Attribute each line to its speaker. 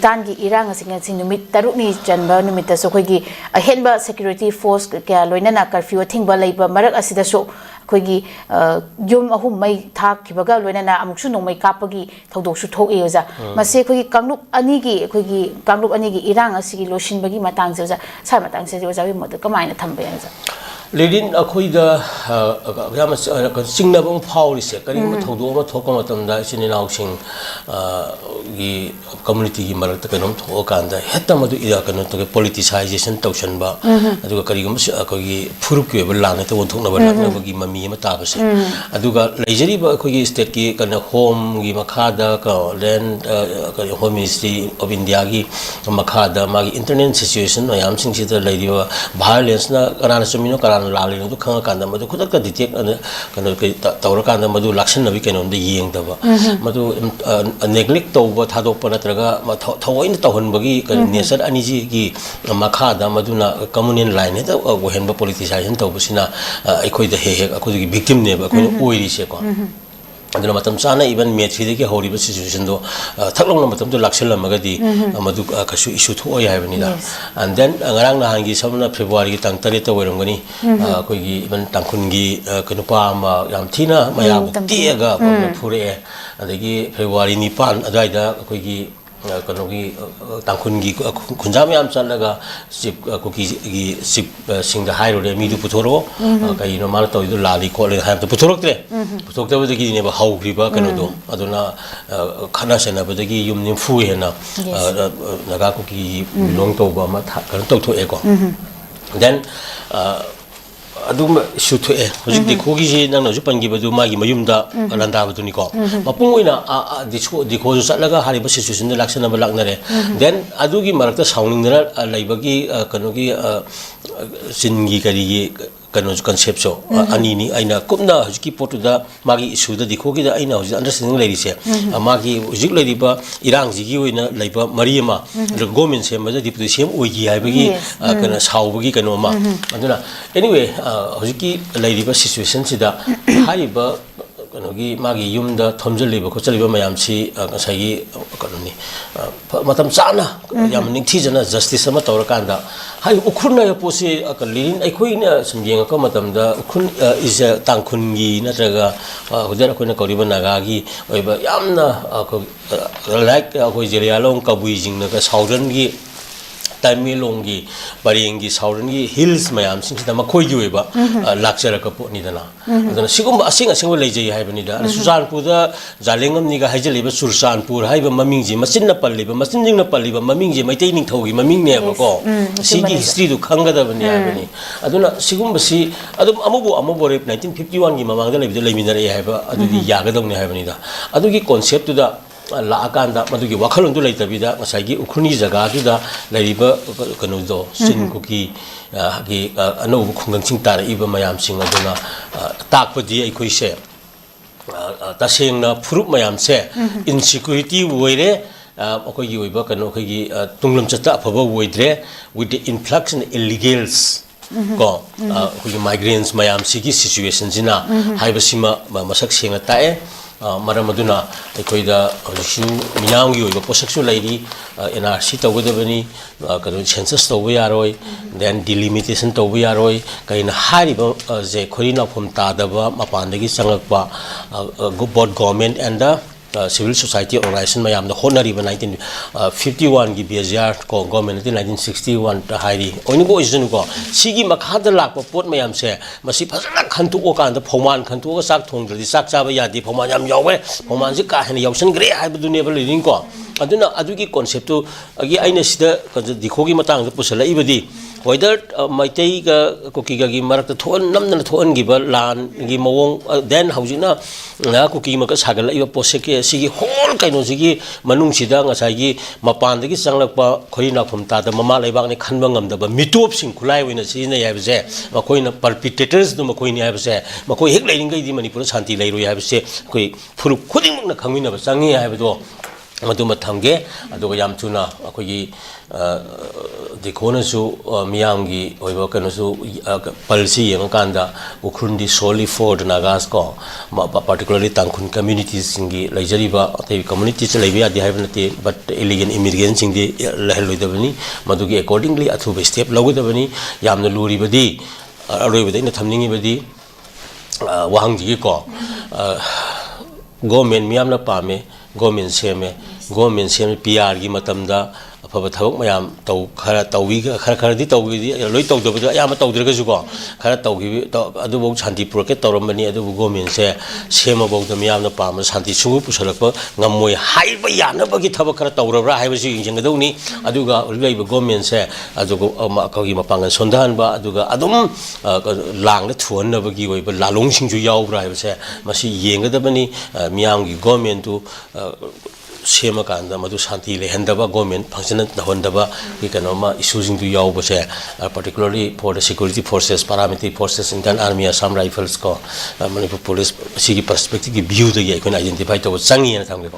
Speaker 1: Bhutan ki irang asing numit taruk ni janba numita so khoi ahenba security force kya loina na curfew thingba leiba marak asida so khoi yum ahum mai thak khibaga loina na amuksu nomai kapagi thodok su thok eoja mase khoi kanglup ani gi irang asigi loshin bagi matang joja sa matang se joja wi mod kamaina thambe ja
Speaker 2: Leading a Kuida Singnabong Policy, Karim Todo, Tokomatam, Daishin Housing, the community Maratakanum Tokanda, Hetamadu Idakan to politicization Toshanba, Adukarim Puruki, Lana, to Tonabagi, Mami Matabas, Aduga, Lajeri Bakogi State, and a home, Gimakada, land, home ministry of Indiagi, Makada, my internet situation, I am seeing the lady violence, Ranasumino. Lali to Kanda Madu could detect Taura Kanda Madu Lakshan Navikan on the Ying Dava Madu neglect over Tado Panatraga, Tawin Tohunbagi, Nesar Aniji, Makada, Maduna, communion line, Wahemba politicization Tobusina, I could the Heg, I could be victim neighbor, Uri Second. And the Matam Sana even made the horrible situation though. Taklong Matam to Laxella Magadi, Madu Kashu issue to Oyavanida. And then Aranga Hangi, some February Tantarita Werongani, Kogi, even Tankungi, Kanupama, Yamtina, Maya, Tiaga, Pure, and the February Nipan, Adaida, Kogi. Kanogi Tankungi Kunjami Amsalaga Sip Cookie Sip sing the high road Midu Putoro, Kaino Malato, Lali, call it have the Putorokte. Putok over the Guinea, how Riba Canodo, Adona Kanasana, but the Yum Fuena, Nagakuki, Long Toba, Kanto to Echo. Then Adum shoot to the cookies, no Japan give a do Magi Mayumda, Alanda Tunico. Mapunguina, the cause of Salaga, Hariba situation, the Laxan of Lagnare. Then Adugi Marta sounding there, Laibagi, Kanogi, Singi Kari. Conception, Anini, Aina, Kumna, keep to the Magi issue the Kogi, I know, understanding ladies here. A Magi, Zigliba, Iran, Ziguina, Laiba, Mariama, the Gomins, Mother Deputation, Ugi, Ibagi, Saubagi, Kanoma. Anyway, Hoziki, Lady situation, Sida, Hariba. Magi Yum the Tomja Liba, Kotaliba Mayamsi, Kasagi, Matam Sana, Yamning Tizana, Justice Amatorakanda. Hai Ukruna Posi, a Kalin, a queen, some young Komatam, the Ukun is a Tankungi, Natraga, Hudarakuna Koriba Nagagi, or Yamna, like Hojerialong Kabuizing, the Saudangi. Tamilongi, Baringi, Saurangi, Hills, Mayam, since the Makoyuba, Laxera Kapo Nidana. Sigum, sing a single lady, Habanida, Susan Puda, Zalingam Niga Hajaliba, Sursan Pur, Hiba Mamingi, Masina Paliba, Masina Paliba, Mamingi, maintaining Togi, Maming never go. Sigi history to Kanga Davani. I don't know, Sigum Basi, Adam Amubo Amobore, 1951, Mamanga, the Leminary Haba, Adu Yagadon Habanida. Adugi concept to the La Akanda, Maduki Wakalundu later vida, Masagi, Ukuni Zagatuda, Lariba Kanudo, Sin Cookie, no Kungantinta, Iba Mayam Sing Aduna, Takpadi, Equise, Tasing, Fruit Mayam se, insecurity, Were, Okoyi Bakanoki, Tunglam Chata, Pava Wedre, with the influx and illegals. Go, migrants, Mayam Sigi situations in a Hibasima, Masak Sing a Tae. Maramaduna, the Koida, Minang, you, Posexual lady, in our seat over the Beni, chances to Viaroi, then delimitation to Viaroi, Kain Haribo, the Corina from Tadaba, Mapandagi Sangakpa, good board government and the civil society organization, Mayam, the Honor even 1951 GBSR government in 1961 to Heidi. Only go is Nugo. Sigi Makadalak, Port Mayam say, Masipa Kantu Oka and the Poman Kantu Saktung, the Saksavaya, the Pomanam Yawe, Pomanzika, and Yosan Grey, I would never living go. I do not aduki concept to again, I see the Kogi Matang, the Pusala Ibadi. Whether my take cookie Marak the Ton, Namna Ton Giver, Lan, Gimawong, then Hausina, Cookie Makas Hagala, Poseke, Sigi, whole kind of Sigi, Manung Sidang, Asagi, Mapandaki Sangapa, Corina from Tata, Mama Lebani Kanbangam, the Mitups in Kulai when a scene I have said, Macoina perpetrators, the Macoini have said, Macoy Hickling, Manipur Santi, I have said, Puru, Kudim, the Kamina, Sangi, I have do. ꯃꯗꯨꯃ ꯊꯝꯒꯦ ꯑꯗꯨꯒ ꯌꯥꯝ ꯊꯨꯅ ꯑꯩꯈꯣꯏꯒꯤ ꯗꯤꯈꯣꯅꯁꯨ ꯃꯤꯌꯥꯝꯒꯤ ꯑꯣꯏꯕ ꯀꯩꯅꯣꯁꯨ ꯄꯜꯁꯤ ꯌꯦꯡꯉꯀꯥꯟꯗ ꯎꯈ꯭ꯔꯨꯜꯗꯤ ꯁꯣꯜꯂꯤ four ꯗ ꯅꯥꯒꯥꯁ ꯀꯣ ꯄꯥꯔꯇꯤꯀꯨꯂꯔꯂꯤ ꯇꯥꯡꯈꯨꯜ ꯀꯝꯃ꯭ꯌꯨꯅꯤꯇꯤꯁꯤꯡꯒꯤ ꯂꯩꯖꯔꯤꯕ ꯑꯇꯩ ꯀꯝꯃ꯭ꯌꯨꯅꯤꯇꯤꯁ ꯂꯩꯕ ꯌꯥꯗꯦ ꯍꯥꯏꯕ ꯅꯠꯇꯦ ꯕꯠ ꯏꯂꯤꯒꯦꯟ ꯏꯃꯤꯒ꯭ꯔꯦꯟꯁꯤꯡꯗꯤ ꯂꯩꯍꯜꯂꯣꯏꯗꯕꯅꯤ ꯃꯗꯨꯒꯤ ꯑꯦꯀꯣꯔꯗꯤꯡꯂꯤ ꯑꯊꯨꯕ ꯁ꯭ꯇꯦꯞ ꯂꯧꯒꯗꯕꯅꯤ ꯌꯥꯝꯅ ꯂꯨꯔꯤꯕꯗꯤ ꯑꯔꯣꯏꯕꯗ ꯑꯩꯅ ꯊꯝꯅꯤꯡꯉꯤꯕꯗꯤ ꯋꯥꯍꯪꯁꯤꯒꯤꯀꯣ ꯒꯣꯔꯃꯦꯟ ꯃꯤꯌꯥꯝꯅ ꯄꯥꯝꯃꯦ ꯒꯣꯔꯃꯦꯟ ꯁꯦꯝꯃꯦ ꯒꯣꯔꯃꯦꯟ ꯁꯦꯝꯃꯦ ꯄꯤआꯔꯒꯤ ꯃꯇꯝꯗ ꯑꯐꯕ ꯊꯕꯛ ꯃꯌꯥꯝ ꯈꯔꯗꯤ ꯇꯧꯈꯤꯗꯤ ꯂꯣꯏ ꯇꯧꯗꯕꯗꯣ ꯑꯌꯥꯝꯕ ꯇꯧꯗ꯭ꯔꯒꯁꯨꯀꯣ ꯈꯔ ꯇꯧꯈꯤꯕ ꯑꯗꯨꯐꯥꯎ ꯁꯥꯟꯇꯤ ꯄꯨꯔꯛꯀꯦ ꯇꯧꯔꯝꯕꯅꯤ ꯑꯗꯨꯕꯨ ꯒꯣꯔꯃꯦꯟꯁꯦ ꯁꯦꯝꯃꯐꯥꯎꯗ ꯃꯤꯌꯥꯝꯅ ꯄꯥꯝꯕ ꯁꯥꯟꯇꯤ ꯁꯨꯡꯄꯨ ꯄꯨꯁꯜꯂꯛꯄ ꯉꯝꯃꯣꯏ ꯍꯥꯏꯕ ꯌꯥꯅꯕꯒꯤ ꯊꯕꯛ ꯈꯔ ꯇꯧꯔꯕ꯭ꯔꯥ ꯍꯥꯏꯕꯁꯤ ꯌꯦꯡꯁꯤꯟꯒꯗꯧꯅꯤ ꯑꯗꯨꯒ ꯍꯧꯖꯤꯛ ꯂꯩꯔꯤꯕ ꯒꯣꯔꯃꯦꯟꯁꯦ ꯑꯗꯨꯒ ꯑꯩꯈꯣꯏꯒꯤ ꯃꯄꯥꯡꯒꯜ ꯁꯣꯟꯊꯍꯟꯕ ꯑꯗꯨꯒ ꯑꯗꯨꯝ ꯂꯥꯡꯗ ꯊꯨꯍꯟꯅꯕꯒꯤ ꯑꯣꯏꯕ ꯂꯥꯂꯣꯡꯁꯤꯡꯁꯨ ꯌꯥꯎꯕ꯭ꯔꯥ ꯍꯥꯏꯕꯁꯦ ꯃꯁꯤ ꯌꯦꯡꯒꯗꯕꯅꯤ ꯃꯤꯌꯥꯝꯒꯤ ꯒꯣꯔꯃꯦꯟꯇꯨ ꯁꯦꯝꯃꯀꯥꯟꯗ ꯃꯗꯨ ꯁꯥꯟꯇꯤ ꯂꯩꯍꯟꯗꯕ ꯒꯣꯔꯃꯦꯟ ꯐꯪꯁꯟ ꯇꯧꯍꯟꯗꯕ ꯀꯩꯅꯣꯃ ꯏꯁꯨꯁꯤꯡꯗꯨ ꯌꯥꯎꯕꯁꯦ particularly for the security forces paramilitary forces Indian Army Assam Rifles ꯀꯣ ꯃꯅꯤꯄꯨꯔ ꯄꯨꯂꯤꯁ ꯁꯤꯒꯤ ꯄꯔꯁꯄꯦꯛꯇꯤꯚꯀꯤ ꯚ꯭ꯌꯨꯗꯒꯤ ꯑꯩꯈꯣꯏꯅ ꯑꯥꯏꯗꯦꯟꯇꯤꯐꯥꯏ ꯇꯧꯕ ꯆꯪꯉꯦꯅ ꯊꯝꯒꯦꯀꯣ